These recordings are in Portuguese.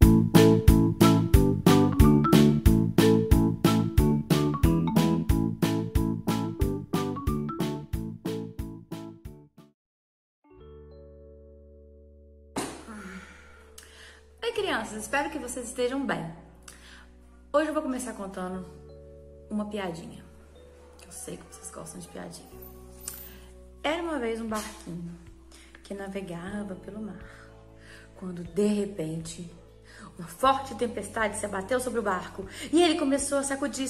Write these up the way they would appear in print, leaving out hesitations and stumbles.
Oi, crianças, espero que vocês estejam bem. Hoje eu vou começar contando uma piadinha, que eu sei que vocês gostam de piadinha. Era uma vez um barquinho que navegava pelo mar, quando de repente uma forte tempestade se abateu sobre o barco e ele começou a sacudir,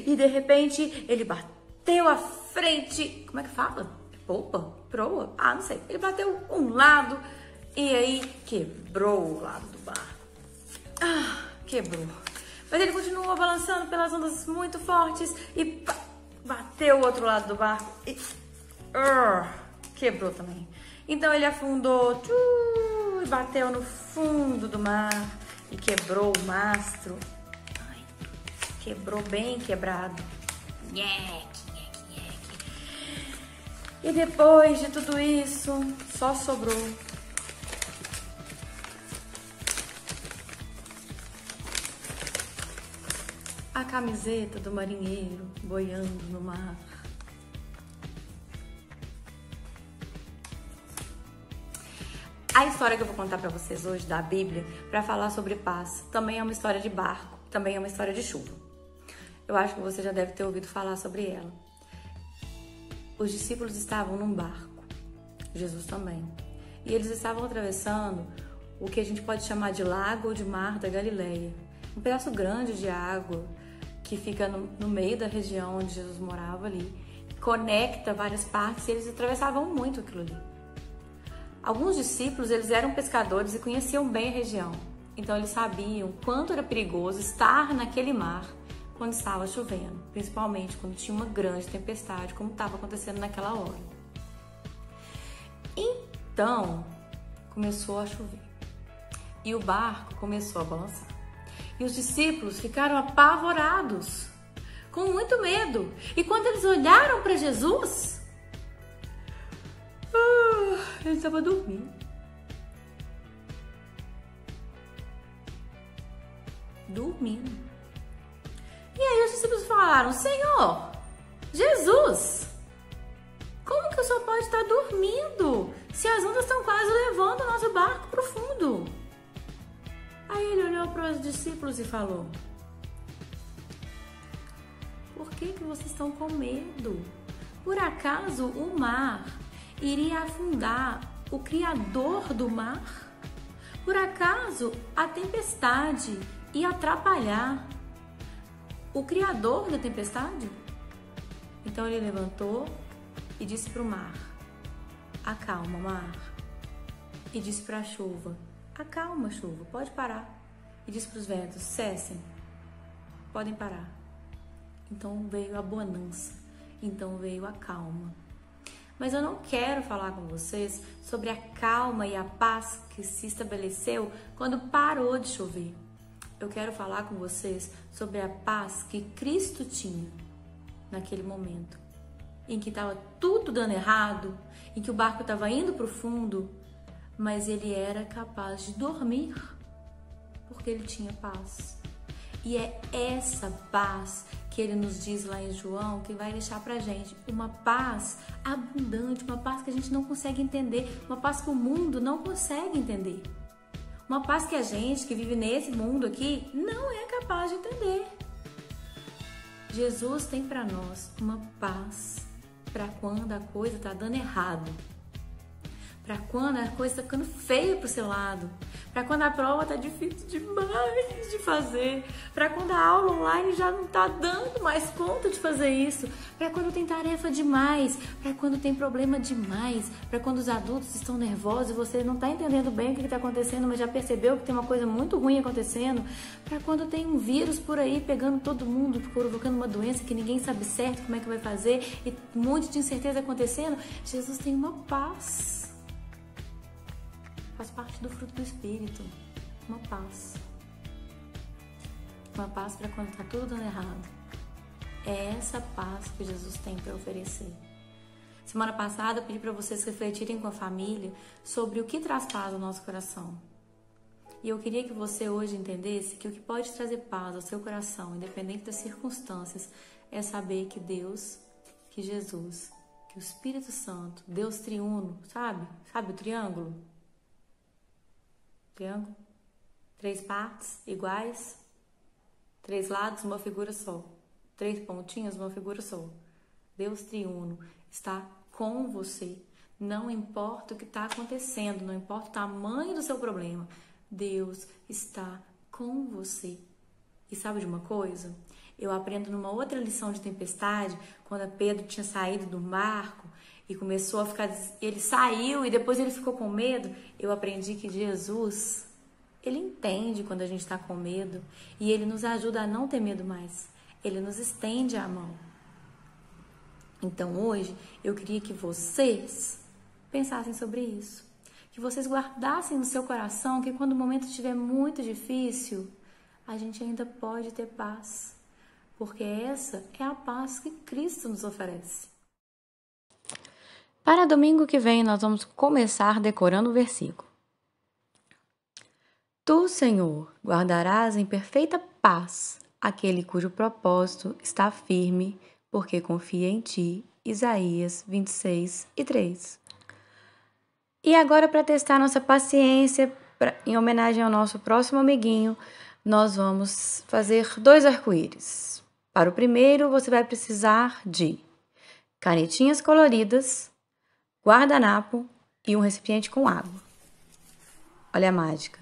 e de repente ele bateu à frente, como é que fala? Proa? Ah, não sei. Ele bateu um lado e aí quebrou o lado do barco. Quebrou. Mas ele continuou balançando pelas ondas muito fortes e bateu o outro lado do barco e quebrou também. Então ele afundou e bateu no fundo do mar e quebrou o mastro. Quebrou bem quebrado. Nheque. E depois de tudo isso, só sobrou a camiseta do marinheiro boiando no mar. A história que eu vou contar pra vocês hoje da Bíblia, pra falar sobre paz, também é uma história de barco, também é uma história de chuva. Eu acho que você já deve ter ouvido falar sobre ela. Os discípulos estavam num barco, Jesus também, e eles estavam atravessando o que a gente pode chamar de lago ou de mar da Galileia, um pedaço grande de água que fica no meio da região onde Jesus morava ali, conecta várias partes e eles atravessavam muito aquilo ali. Alguns discípulos, eles eram pescadores e conheciam bem a região, então eles sabiam quanto era perigoso estar naquele mar quando estava chovendo, principalmente quando tinha uma grande tempestade, como estava acontecendo naquela hora. Então, começou a chover e o barco começou a balançar. E os discípulos ficaram apavorados, com muito medo. E quando eles olharam para Jesus, ele estava dormindo. E aí os discípulos falaram: Senhor, Jesus, como que o Senhor pode estar dormindo se as ondas estão quase levando o nosso barco para o fundo? Aí ele olhou para os discípulos e falou: por que vocês estão com medo? Por acaso o mar iria afundar o Criador do mar? Por acaso a tempestade ia atrapalhar o Criador da tempestade? Então ele levantou e disse para o mar: acalma, mar. E disse para a chuva: acalma, chuva, pode parar. E disse para os ventos: cessem, podem parar. Então veio a bonança, então veio a calma. Mas eu não quero falar com vocês sobre a calma e a paz que se estabeleceu quando parou de chover. Eu quero falar com vocês sobre a paz que Cristo tinha naquele momento, em que estava tudo dando errado, em que o barco estava indo para o fundo, mas ele era capaz de dormir, porque ele tinha paz. E é essa paz que ele nos diz lá em João, que vai deixar pra gente uma paz abundante, uma paz que a gente não consegue entender, uma paz que o mundo não consegue entender. Uma paz que a gente que vive nesse mundo aqui não é capaz de entender. Jesus tem pra nós uma paz para quando a coisa tá dando errado, para quando a coisa tá ficando feia pro seu lado, para quando a prova tá difícil demais de fazer, para quando a aula online já não tá dando mais conta de fazer isso, para quando tem tarefa demais, para quando tem problema demais, para quando os adultos estão nervosos e você não tá entendendo bem o que tá acontecendo, mas já percebeu que tem uma coisa muito ruim acontecendo, para quando tem um vírus por aí pegando todo mundo, provocando uma doença que ninguém sabe certo como é que vai fazer e um monte de incerteza acontecendo. Jesus tem uma paz. Faz parte do fruto do Espírito, uma paz. Uma paz para quando está tudo dando errado. É essa paz que Jesus tem para oferecer. Semana passada eu pedi para vocês refletirem com a família sobre o que traz paz ao nosso coração. E eu queria que você hoje entendesse que o que pode trazer paz ao seu coração, independente das circunstâncias, é saber que Deus, que Jesus, que o Espírito Santo, Deus triuno, sabe? Sabe o triângulo? Triângulo? 3 partes iguais, 3 lados, uma figura só. 3 pontinhos, uma figura só. Deus triuno está com você. Não importa o que está acontecendo, não importa o tamanho do seu problema, Deus está com você. E sabe de uma coisa? Eu aprendo numa outra lição de tempestade, quando Pedro tinha saído do barco e começou a ficar... Ele saiu e depois ele ficou com medo. Eu aprendi que Jesus, ele entende quando a gente está com medo e ele nos ajuda a não ter medo mais. Ele nos estende a mão. Então hoje eu queria que vocês pensassem sobre isso. Que vocês guardassem no seu coração que quando o momento estiver muito difícil, a gente ainda pode ter paz. Porque essa é a paz que Cristo nos oferece. Para domingo que vem, nós vamos começar decorando o versículo. Tu, Senhor, guardarás em perfeita paz aquele cujo propósito está firme, porque confia em ti. Isaías 26:3. E agora, para testar nossa paciência, em homenagem ao nosso próximo amiguinho, nós vamos fazer 2 arco-íris. Para o primeiro, você vai precisar de canetinhas coloridas, guardanapo e um recipiente com água. Olha a mágica.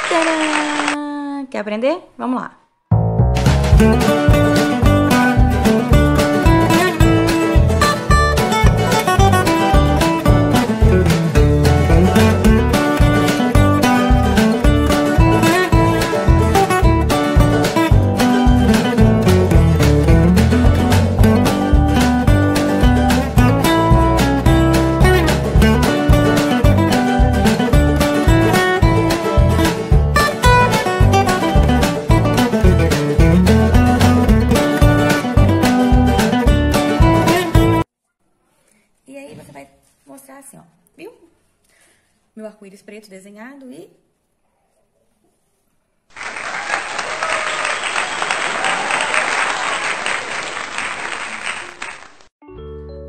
Tcharam! Quer aprender? Vamos lá. E aí você vai mostrar assim, ó, viu? Meu arco-íris preto desenhado e...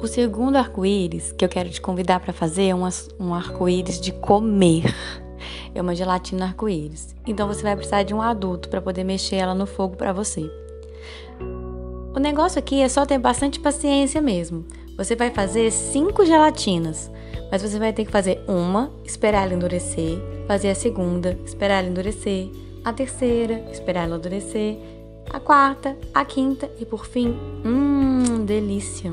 O segundo arco-íris que eu quero te convidar para fazer é um arco-íris de comer. É uma gelatina arco-íris. Então você vai precisar de um adulto para poder mexer ela no fogo para você. O negócio aqui é só ter bastante paciência mesmo. Você vai fazer 5 gelatinas, mas você vai ter que fazer uma, esperar ela endurecer, fazer a segunda, esperar ela endurecer, a terceira, esperar ela endurecer, a quarta, a quinta e por fim, delícia!